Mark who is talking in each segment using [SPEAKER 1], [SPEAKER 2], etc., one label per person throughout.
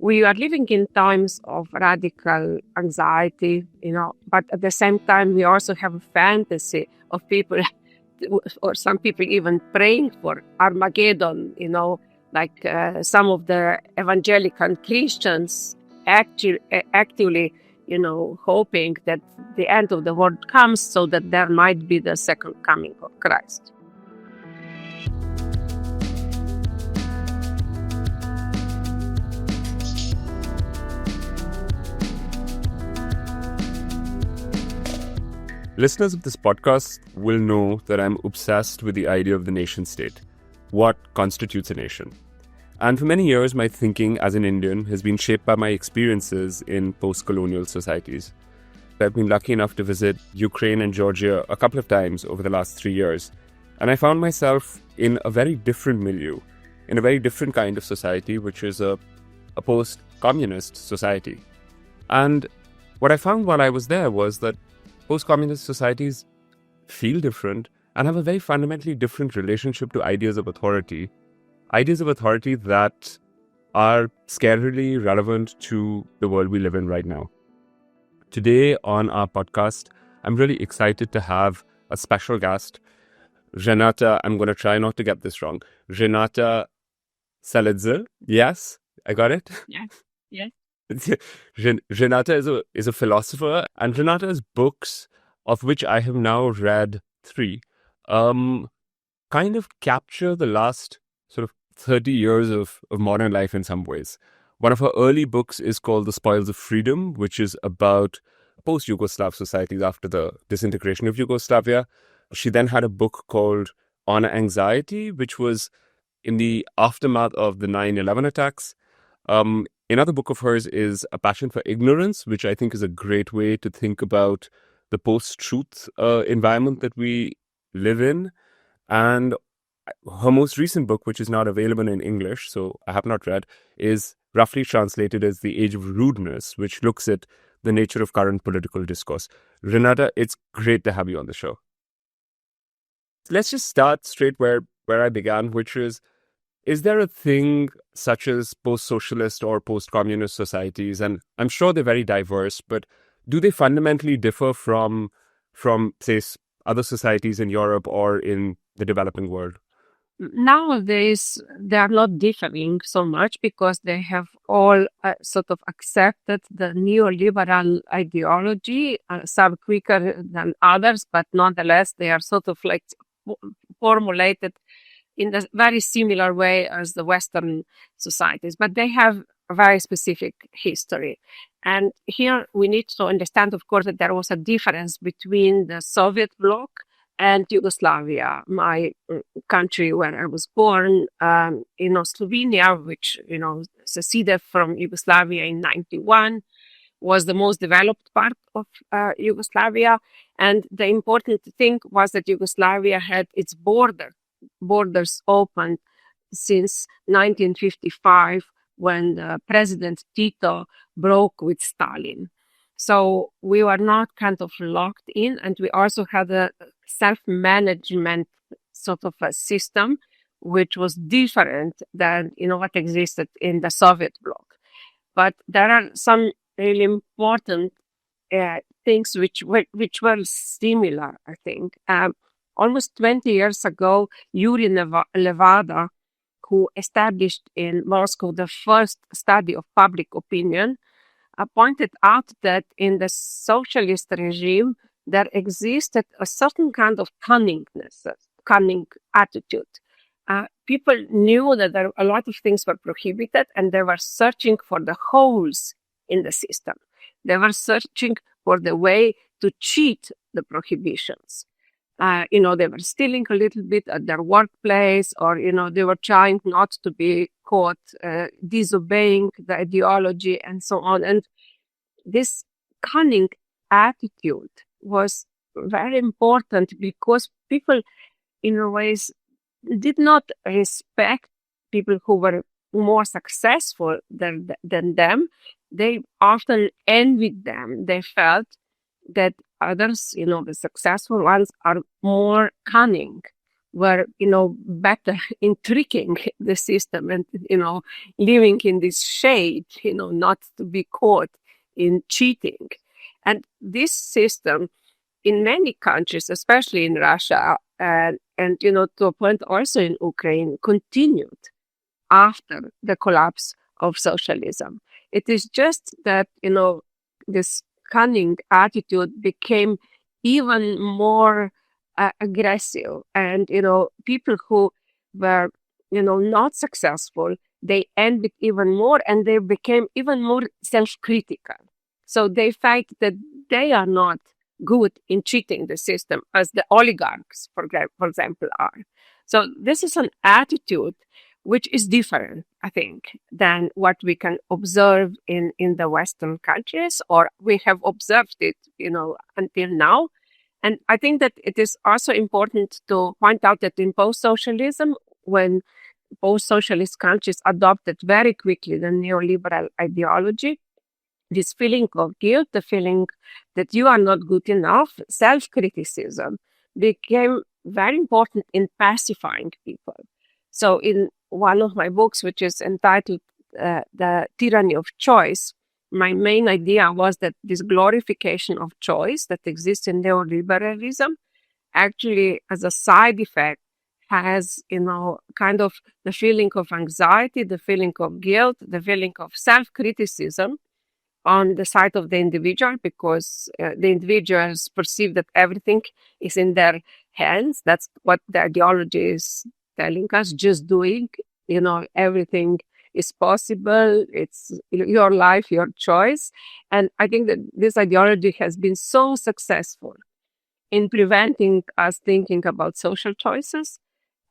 [SPEAKER 1] we are living in times of radical anxiety, but at the same time, we also have a fantasy of people, or some people even praying for Armageddon, like some of the evangelical Christians actively, hoping that the end of the world comes so that there might be the second coming of Christ.
[SPEAKER 2] Listeners of this podcast will know that I'm obsessed with the idea of the nation state. What constitutes a nation? And for many years, my thinking as an Indian has been shaped by my experiences in post-colonial societies. I've been lucky enough to visit Ukraine and Georgia a couple of times over the last 3 years, and I found myself in a very different milieu, in a very different kind of society, which is a post-communist society. And what I found while I was there was that post-communist societies feel different and have a very fundamentally different relationship to ideas of authority that are scarily relevant to the world we live in right now. Today on our podcast, I'm really excited to have a special guest, Renata, I'm going to try not to get this wrong, Renata Salecl. Yes, I got it?
[SPEAKER 1] Yes.
[SPEAKER 2] Renata is a philosopher, and Renata's books, of which I have now read 3, kind of capture the last sort of 30 years of modern life in some ways. One of her early books is called The Spoils of Freedom, which is about post-Yugoslav societies after the disintegration of Yugoslavia. She then had a book called On Anxiety, which was in the aftermath of the 9/11 attacks. Another book of hers is A Passion for Ignorance, which I think is a great way to think about the post-truth environment that we live in. And her most recent book, which is not available in English, so I have not read, is roughly translated as The Age of Rudeness, which looks at the nature of current political discourse. Renata, it's great to have you on the show. Let's just start straight where I began, which is there a thing such as post-socialist or post-communist societies? And I'm sure they're very diverse, but do they fundamentally differ from say, other societies in Europe or in the developing world?
[SPEAKER 1] Nowadays, they are not differing so much because they have all sort of accepted the neoliberal ideology, some quicker than others, but nonetheless, they are sort of like formulated in a very similar way as the Western societies, but they have a very specific history. And here we need to understand, of course, that there was a difference between the Soviet bloc and Yugoslavia, my country where I was born, Slovenia, which, seceded from Yugoslavia in 1991, was the most developed part of Yugoslavia. And the important thing was that Yugoslavia had its borders opened since 1955 when President Tito broke with Stalin. So we were not kind of locked in, and we also had a self-management sort of a system which was different than what existed in the Soviet bloc. But there are some really important things which were similar, I think. Almost 20 years ago, Yuri Levada, who established in Moscow the first study of public opinion, pointed out that in the socialist regime, there existed a certain kind of cunning attitude. People knew that a lot of things were prohibited, and they were searching for the holes in the system. They were searching for the way to cheat the prohibitions. They were stealing a little bit at their workplace, or, they were trying not to be caught disobeying the ideology and so on. And this cunning attitude was very important because people, in a ways, did not respect people who were more successful than them. They often envied them. They felt that others, the successful ones, are more cunning. were, better in tricking the system and, living in this shade, not to be caught in cheating. And this system in many countries, especially in Russia, and to a point also in Ukraine, continued after the collapse of socialism. It is just that, this cunning attitude became even more aggressive. And, people who were, not successful, they ended even more and they became even more self-critical. So they felt that they are not good in cheating the system as the oligarchs, for example, are. So this is an attitude which is different, I think, than what we can observe in the Western countries, or we have observed it, until now. And I think that it is also important to point out that in post-socialism, when post-socialist countries adopted very quickly the neoliberal ideology, this feeling of guilt, the feeling that you are not good enough, self-criticism became very important in pacifying people. So in one of my books, which is entitled The Tyranny of Choice, my main idea was that this glorification of choice that exists in neoliberalism actually, as a side effect, has, kind of the feeling of anxiety, the feeling of guilt, the feeling of self-criticism on the side of the individual, because the individuals perceive that everything is in their hands. That's what the ideology is telling us, just doing, everything is possible. It's your life, your choice. And I think that this ideology has been so successful in preventing us thinking about social choices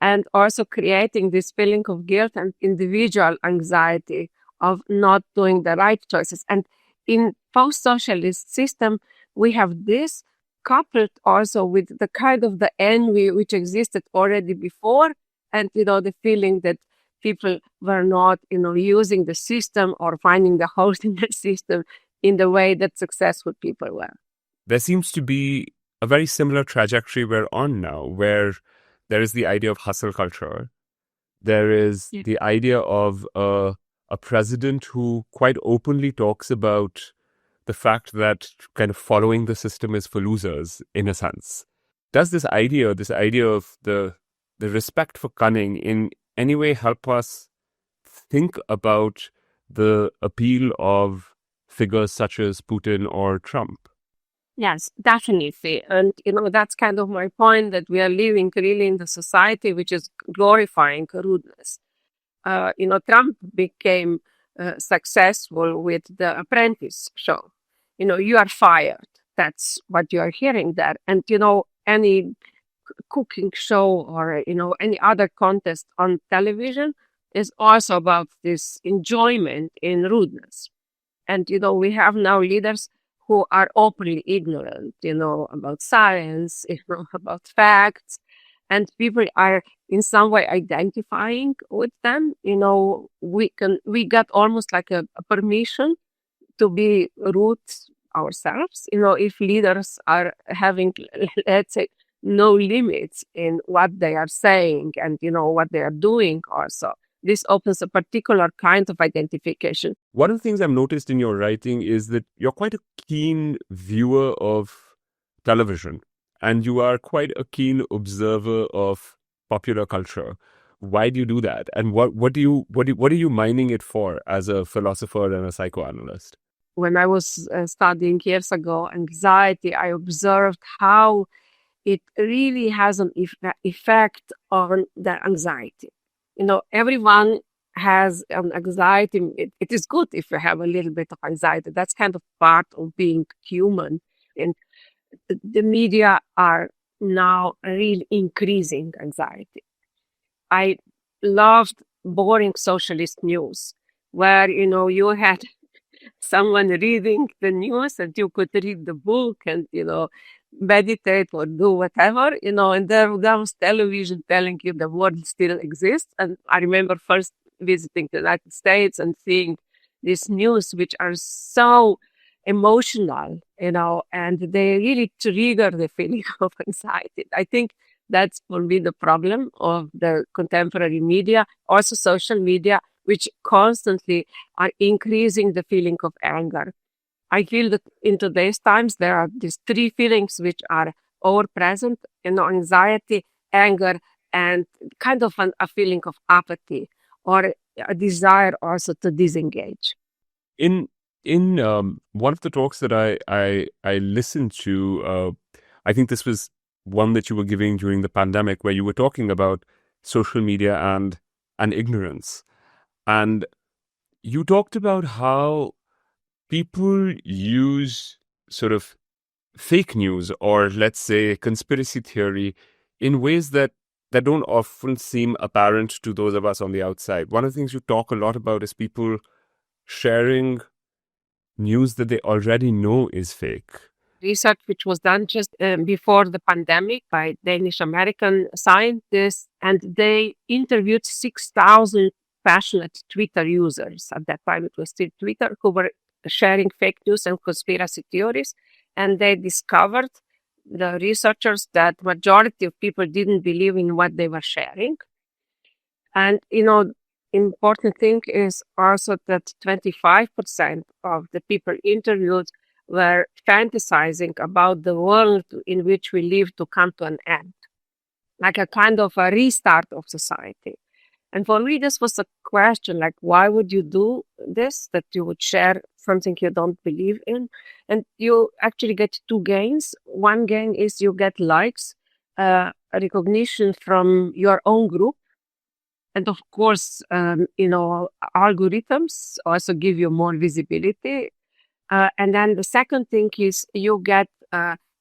[SPEAKER 1] and also creating this feeling of guilt and individual anxiety of not doing the right choices. And in post-socialist system, we have this coupled also with the kind of the envy which existed already before, and the feeling that people were not using the system or finding the holes in the system in the way that successful people were.
[SPEAKER 2] There seems to be a very similar trajectory we're on now, where there is the idea of hustle culture. There is the idea of a president who quite openly talks about the fact that kind of following the system is for losers, in a sense. Does this idea of the respect for cunning in any way help us think about the appeal of figures such as Putin or Trump?
[SPEAKER 1] Yes, definitely. And, that's kind of my point, that we are living really in the society which is glorifying rudeness. Trump became successful with the Apprentice show. You are fired. That's what you are hearing there. And, any cooking show or, any other contest on television is also about this enjoyment in rudeness. And, we have now leaders who are openly ignorant, about science, about facts, and people are in some way identifying with them. We got almost like a permission to be rude ourselves, if leaders are having, let's say, no limits in what they are saying and, what they are doing also. This opens a particular kind of identification.
[SPEAKER 2] One of the things I've noticed in your writing is that you're quite a keen viewer of television, and you are quite a keen observer of popular culture. Why do you do that? And what are you mining it for as a philosopher and a psychoanalyst?
[SPEAKER 1] When I was studying years ago anxiety, I observed how it really has an effect on the anxiety. Everyone has an anxiety. It is good if you have a little bit of anxiety. That's kind of part of being human. And the media are now really increasing anxiety. I loved boring socialist news where, you had someone reading the news and you could read the book and, meditate or do whatever, and there was television telling you the world still exists. And I remember first visiting the United States and seeing these news, which are so emotional, and they really trigger the feeling of anxiety. I think That's for me the problem of the contemporary media, also social media, which constantly are increasing the feeling of anger. I feel that in today's times, there are these three feelings which are all present, anxiety, anger, and kind of a feeling of apathy or a desire also to disengage.
[SPEAKER 2] In one of the talks that I listened to, I think this was one that you were giving during the pandemic, where you were talking about social media and ignorance, and you talked about how people use sort of fake news, or let's say conspiracy theory, in ways that don't often seem apparent to those of us on the outside. One of the things you talk a lot about is people sharing news that they already know is fake.
[SPEAKER 1] Research which was done just before the pandemic by Danish American scientists, and they interviewed 6,000 passionate Twitter users. At that time, it was still Twitter, who were sharing fake news and conspiracy theories. And they discovered, the researchers, that majority of people didn't believe in what they were sharing. And, important thing is also that 25% of the people interviewed were fantasizing about the world in which we live to come to an end, like a kind of a restart of society. And for me, this was a question, like, why would you do this, that you would share something you don't believe in? And you actually get two gains. One gain is you get likes, recognition from your own group. And of course, algorithms also give you more visibility. And then the second thing is you get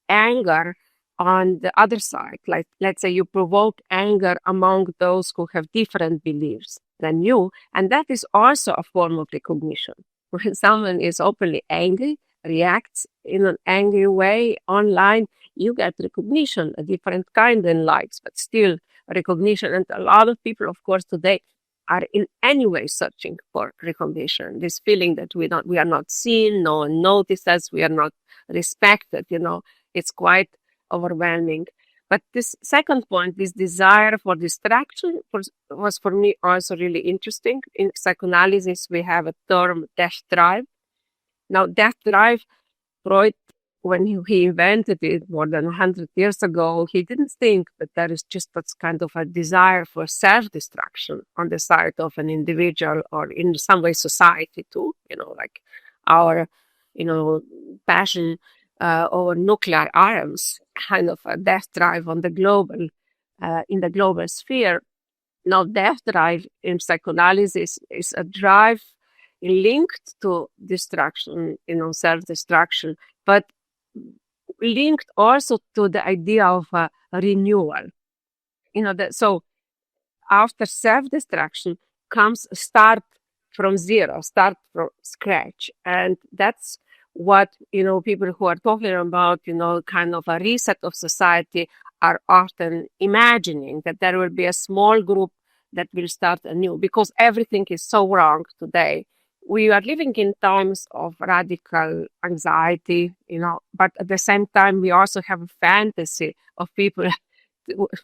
[SPEAKER 1] anger on the other side. Like, let's say you provoke anger among those who have different beliefs than you. And that is also a form of recognition. When someone is openly angry, reacts in an angry way online, you get recognition, a different kind than likes, but still recognition. And a lot of people, of course, today are in any way searching for recognition. This feeling that we are not seen, no one notices, we are not respected, it's quite overwhelming. But this second point, this desire for distraction, was for me also really interesting. In psychoanalysis, we have a term, death drive. Now, death drive, Freud, when he invented it more than 100 years ago, he didn't think that there is just that kind of a desire for self-destruction on the side of an individual, or in some way society too, like our, passion over nuclear arms, kind of a death drive on the global, in the global sphere. Now, death drive in psychoanalysis is a drive linked to destruction, self-destruction, but linked also to the idea of renewal. So after self-destruction comes start from zero, start from scratch. And that's what, people who are talking about, kind of a reset of society are often imagining, that there will be a small group that will start anew, because everything is so wrong today. We are living in times of radical anxiety, but at the same time, we also have a fantasy of people,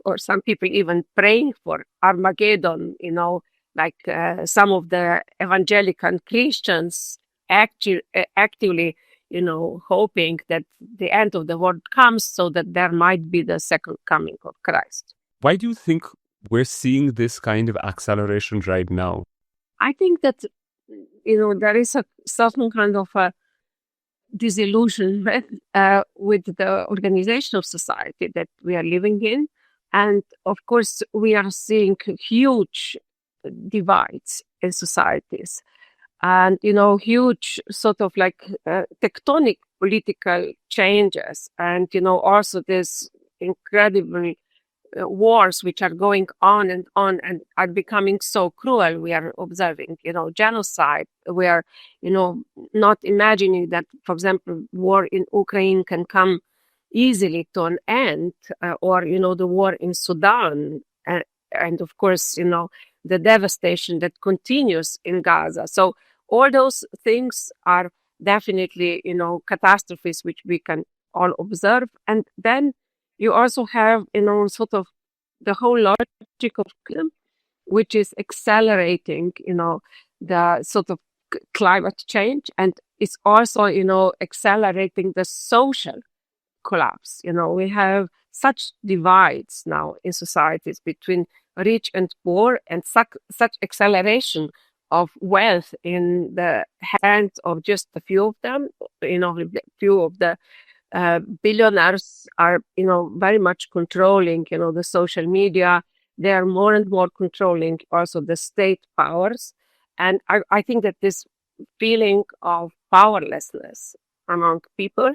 [SPEAKER 1] or some people even praying for Armageddon, like some of the evangelical Christians actively, hoping that the end of the world comes so that there might be the second coming of Christ.
[SPEAKER 2] Why do you think we're seeing this kind of acceleration right now?
[SPEAKER 1] I think that, there is a certain kind of a disillusionment with the organization of society that we are living in. And of course, we are seeing huge divides in societies, and, huge sort of like tectonic political changes. And, also this incredible wars which are going on and are becoming so cruel. We are observing, genocide. We are, not imagining that, for example, war in Ukraine can come easily to an end, or, the war in Sudan. And of course, the devastation that continues in Gaza. So all those things are definitely, catastrophes which we can all observe. And then, you also have, sort of the whole logic of which is accelerating, the sort of climate change, and it's also, accelerating the social collapse. We have such divides now in societies between rich and poor, and such acceleration of wealth in the hands of just a few of them. A few of the billionaires are, very much controlling, the social media. They are more and more controlling also the state powers. And I think that this feeling of powerlessness among people,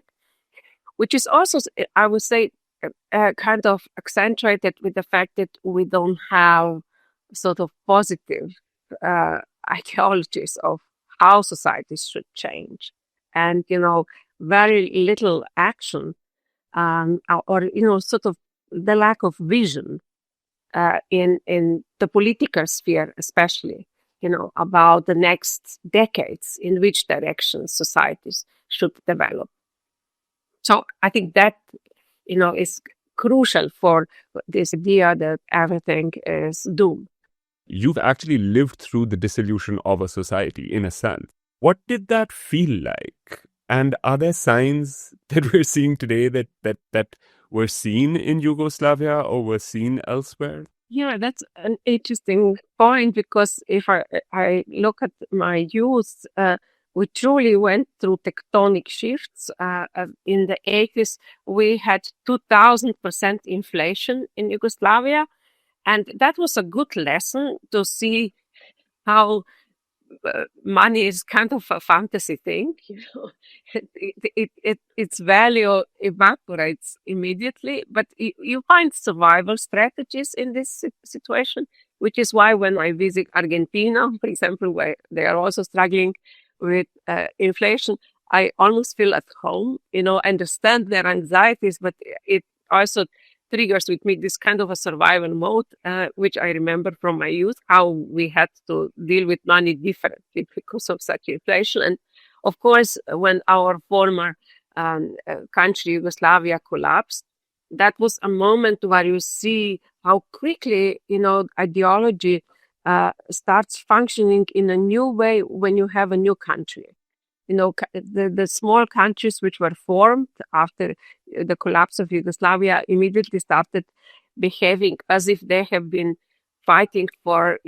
[SPEAKER 1] which is also, I would say, kind of accentuated with the fact that we don't have sort of positive ideologies of how societies should change. And, very little action, or, sort of the lack of vision in the political sphere, especially, about the next decades, in which direction societies should develop. So I think that, is crucial for this idea that everything is doomed.
[SPEAKER 2] You've actually lived through the dissolution of a society, in a sense. What did that feel like? And are there signs that we're seeing today that were seen in Yugoslavia or were seen elsewhere?
[SPEAKER 1] Yeah, that's an interesting point, because if I look at my youth, we truly went through tectonic shifts. In the 80s, we had 2000% inflation in Yugoslavia. And that was a good lesson to see how money is kind of a fantasy thing. Its value evaporates immediately, but you find survival strategies in this situation, which is why when I visit Argentina, for example, where they are also struggling with inflation, I almost feel at home, understand their anxieties, but it also triggers with me this kind of a survival mode, which I remember from my youth, how we had to deal with money differently because of such inflation. And of course, when our former country, Yugoslavia, collapsed, that was a moment where you see how quickly, ideology starts functioning in a new way when you have a new country. The small countries which were formed after the collapse of Yugoslavia immediately started behaving as if they have been fighting for,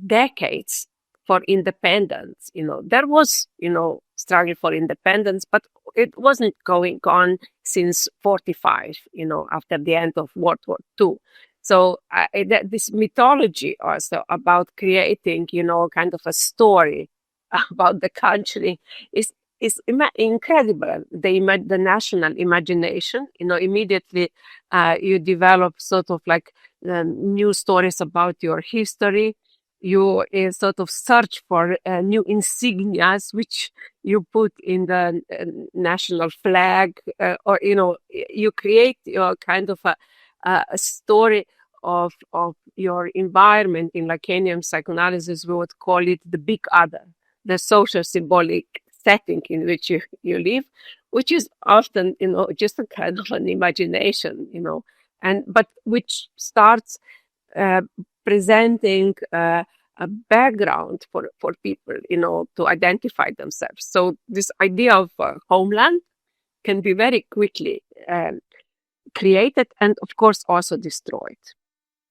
[SPEAKER 1] decades for independence. There was, struggle for independence, but it wasn't going on since 45, after the end of World War II. So this mythology also about creating, kind of a story about the country is incredible. The national imagination, immediately you develop sort of like new stories about your history. You sort of search for new insignias which you put in the national flag, or you create your kind of a story of your environment. In Lacanian psychoanalysis, we would call it the big other, the social symbolic setting in which you live, which is often, just a kind of an imagination, but which starts presenting a background for people, to identify themselves. So this idea of homeland can be very quickly created and, of course, also destroyed.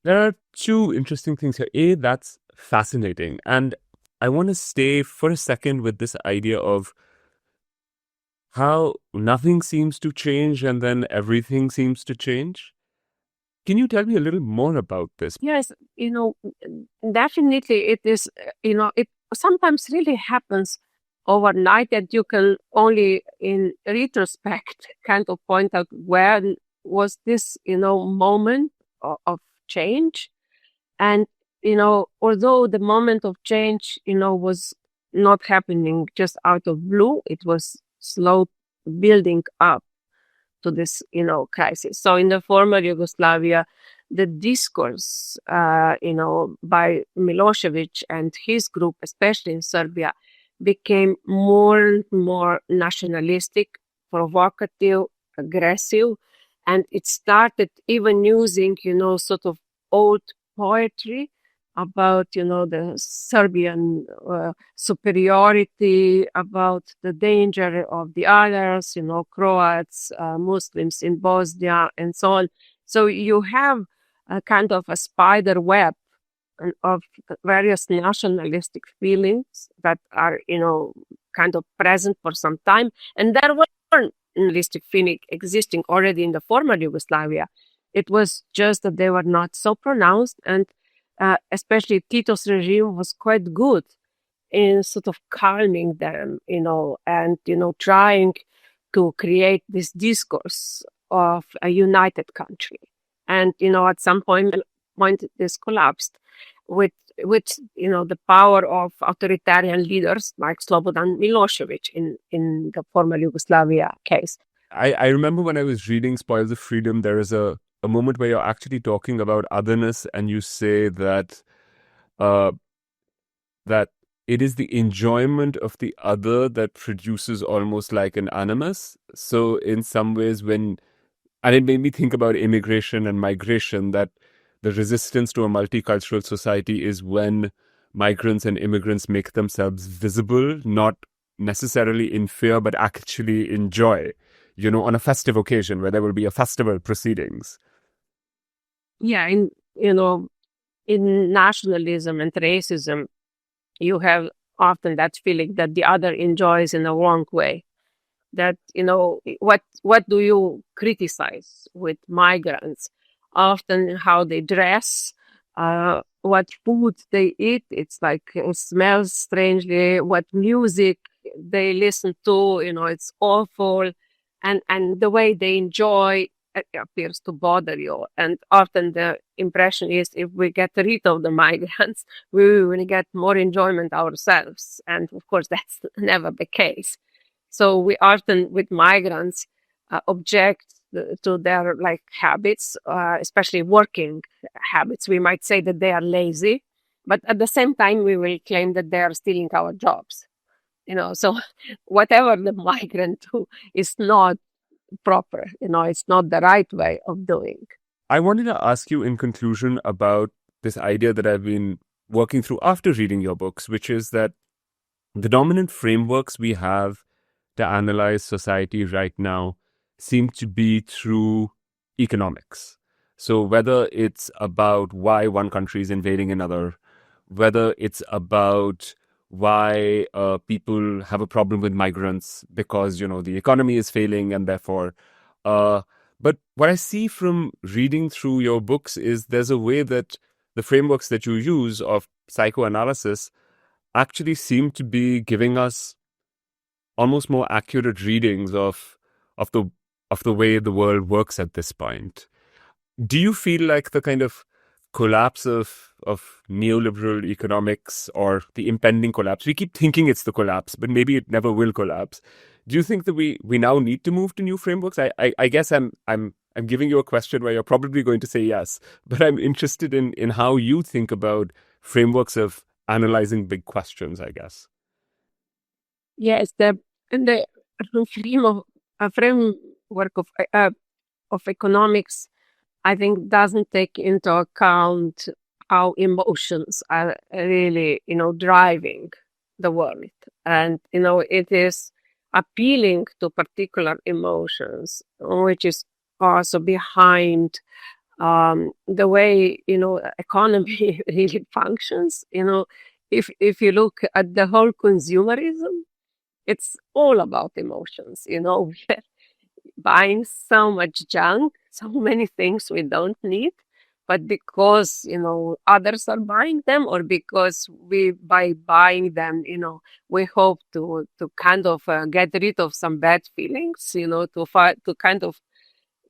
[SPEAKER 2] There are two interesting things here. A, that's fascinating. And I want to stay for a second with this idea of how nothing seems to change and then everything seems to change. Can you tell me a little more about this?
[SPEAKER 1] Yes, definitely it is, it sometimes really happens overnight that you can only in retrospect kind of point out when was this, moment of change. And, although the moment of change, was not happening just out of blue, it was slow building up to this, crisis. So in the former Yugoslavia, the discourse, by Milosevic and his group, especially in Serbia, became more and more nationalistic, provocative, aggressive, And it started even using, sort of old poetry about, the Serbian superiority, about the danger of the others, Croats, Muslims in Bosnia, and so on. So you have a kind of a spider web of various nationalistic feelings that are, kind of present for some time. And there were nationalistic feelings existing already in the former Yugoslavia. It was just that they were not so pronounced, and especially Tito's regime was quite good in sort of calming them, and, trying to create this discourse of a united country. And, at some point this collapsed with the power of authoritarian leaders like Slobodan Milosevic in the former Yugoslavia case.
[SPEAKER 2] I remember when I was reading Spoils of Freedom, there is a moment where you're actually talking about otherness, and you say that that it is the enjoyment of the other that produces almost like an animus. So in some ways, and it made me think about immigration and migration, that the resistance to a multicultural society is when migrants and immigrants make themselves visible, not necessarily in fear, but actually in joy, on a festive occasion where there will be a festival proceedings.
[SPEAKER 1] Yeah, in nationalism and racism, you have often that feeling that the other enjoys in a wrong way. That, what do you criticize with migrants? Often how they dress, what food they eat. It's like it smells strangely. What music they listen to, it's awful. And the way they enjoy it appears to bother you. And often the impression is if we get rid of the migrants, we will get more enjoyment ourselves. And of course, that's never the case. So we often, with migrants, object to their habits, especially working habits. We might say that they are lazy, but at the same time, we will claim that they are stealing our jobs. So whatever the migrant do is not proper. It's not the right way of doing.
[SPEAKER 2] I wanted to ask you in conclusion about this idea that I've been working through after reading your books, which is that the dominant frameworks we have to analyze society right now seem to be through economics. So whether it's about why one country is invading another, whether it's about why people have a problem with migrants because, the economy is failing and therefore... but what I see from reading through your books is there's a way that the frameworks that you use of psychoanalysis actually seem to be giving us almost more accurate readings of the way the world works at this point. Do you feel like the kind of collapse of neoliberal economics, or the impending collapse, we keep thinking it's the collapse, but maybe it never will collapse? Do you think that we now need to move to new frameworks? I guess I'm giving you a question where you're probably going to say yes, but I'm interested in how you think about frameworks of analyzing big questions, I guess.
[SPEAKER 1] Yes, the framework of economics, I think, doesn't take into account how emotions are really, driving the world. And, it is appealing to particular emotions, which is also behind the way, economy really functions. If you look at the whole consumerism, it's all about emotions. We're buying so much junk, so many things we don't need, but because others are buying them, or because by buying them, we hope to kind of get rid of some bad feelings, to kind of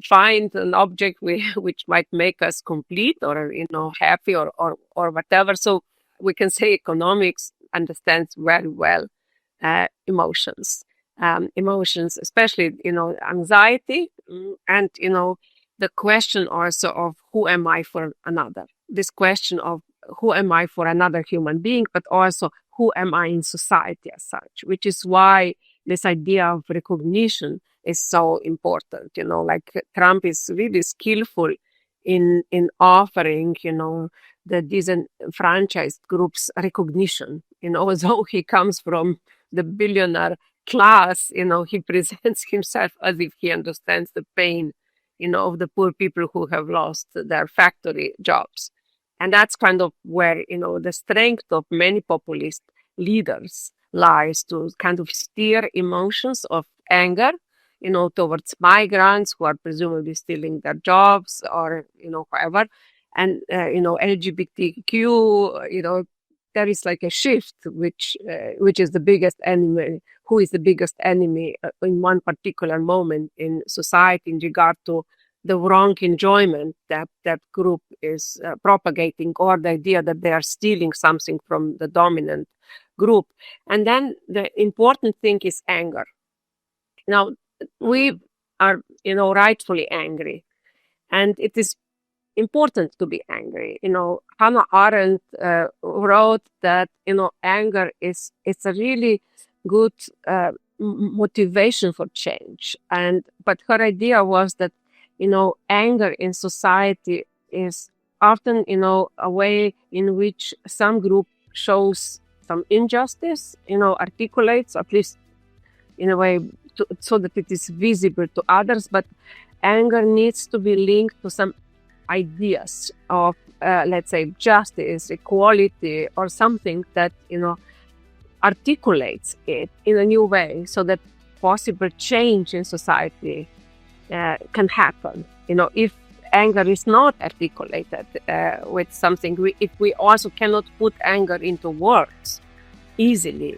[SPEAKER 1] find an object which might make us complete, or happy, or whatever. So we can say economics understands very well emotions, especially anxiety, and the question also of who am I for another. This question of who am I for another human being, but also who am I in society as such, which is why this idea of recognition is so important. Like Trump is really skillful in offering, the disenfranchised groups recognition. Although he comes from the billionaire class, he presents himself as if he understands the pain, of the poor people who have lost their factory jobs. And that's kind of where, the strength of many populist leaders lies, to kind of steer emotions of anger, towards migrants who are presumably stealing their jobs, or, whoever. And, LGBTQ, there is like a shift, which is the biggest enemy, who is the biggest enemy in one particular moment in society in regard to the wrong enjoyment that that group is propagating, or the idea that they are stealing something from the dominant group. And then the important thing is anger. Now, we are, rightfully angry, and it is important to be angry. Hannah Arendt wrote that, anger is a really good motivation for change. But her idea was that, anger in society is often, a way in which some group shows some injustice, articulates, at least in a way, so that it is visible to others. But anger needs to be linked to some ideas of, let's say, justice, equality, or something that, articulates it in a new way, so that possible change in society can happen. If anger is not articulated with something, if we also cannot put anger into words easily,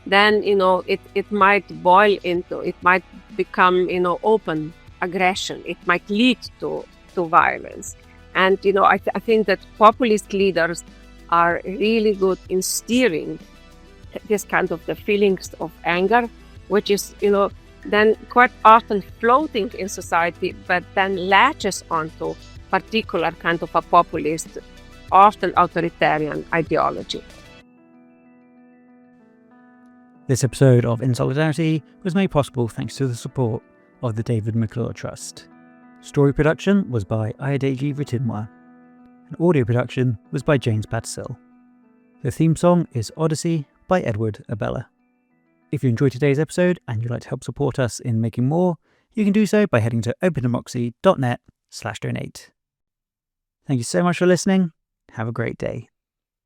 [SPEAKER 1] then, it might boil into, it might become, open aggression. It might lead to violence. And, I think that populist leaders are really good in steering this kind of the feelings of anger, which is, then quite often floating in society, but then latches onto particular kind of a populist, often authoritarian ideology.
[SPEAKER 3] This episode of In Solidarity was made possible thanks to the support of the David McClure Trust. Story production was by Ayodeji Rotinwa, and audio production was by James Battershill. The theme song is Odyssey by Edward Abela. If you enjoyed today's episode and you'd like to help support us in making more, you can do so by heading to openDemocracy.net/donate. Thank you so much for listening. Have a great day.